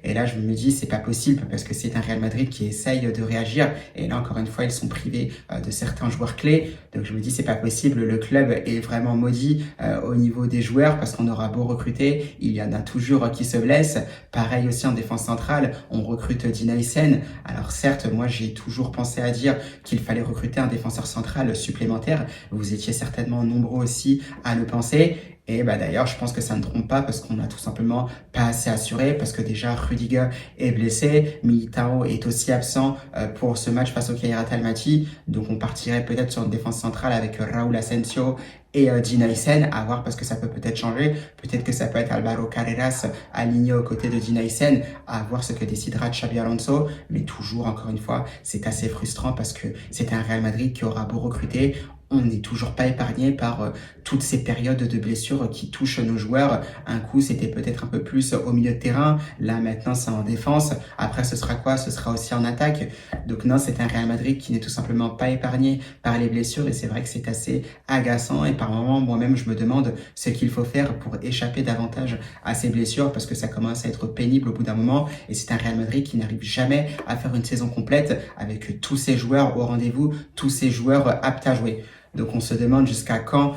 Et là, je me dis, c'est pas possible parce que c'est un Real Madrid qui essaye de réagir. Et là, encore une fois, ils sont privés de certains joueurs clés. Donc, je me dis, c'est pas possible. Le club est vraiment maudit au niveau des joueurs parce qu'on aura beau recruter, il y en a toujours qui se blessent. Pareil aussi en défense centrale, on recrute Dina Hyssen. Alors certes, moi, j'ai toujours pensé à dire qu'il fallait recruter un défenseur central supplémentaire. Vous étiez certainement nombreux aussi à le penser. Et bah d'ailleurs, je pense que ça ne trompe pas parce qu'on a tout simplement pas assez assuré, parce que déjà Rudiger est blessé, Militao est aussi absent pour ce match face au Kairat Almaty, donc on partirait peut-être sur une défense centrale avec Raúl Asensio et Dina Hyssen, à voir parce que ça peut-être changer, peut-être que ça peut être Alvaro Carreras aligné aux côtés de Dina Hyssen, à voir ce que décidera Xabi Alonso, mais toujours, encore une fois, c'est assez frustrant parce que c'est un Real Madrid qui aura beau recruter, on n'est toujours pas épargné par toutes ces périodes de blessures qui touchent nos joueurs. Un coup, c'était peut-être un peu plus au milieu de terrain. Là, maintenant, c'est en défense. Après, ce sera quoi? Ce sera aussi en attaque. Donc non, c'est un Real Madrid qui n'est tout simplement pas épargné par les blessures. Et c'est vrai que c'est assez agaçant. Et par moments, moi-même, je me demande ce qu'il faut faire pour échapper davantage à ces blessures parce que ça commence à être pénible au bout d'un moment. Et c'est un Real Madrid qui n'arrive jamais à faire une saison complète avec tous ces joueurs au rendez-vous, tous ces joueurs aptes à jouer. Donc on se demande jusqu'à quand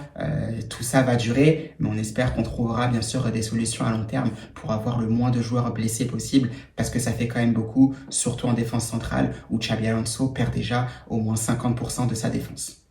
tout ça va durer, mais on espère qu'on trouvera bien sûr des solutions à long terme pour avoir le moins de joueurs blessés possible, parce que ça fait quand même beaucoup, surtout en défense centrale, où Xabi Alonso perd déjà au moins 50% de sa défense.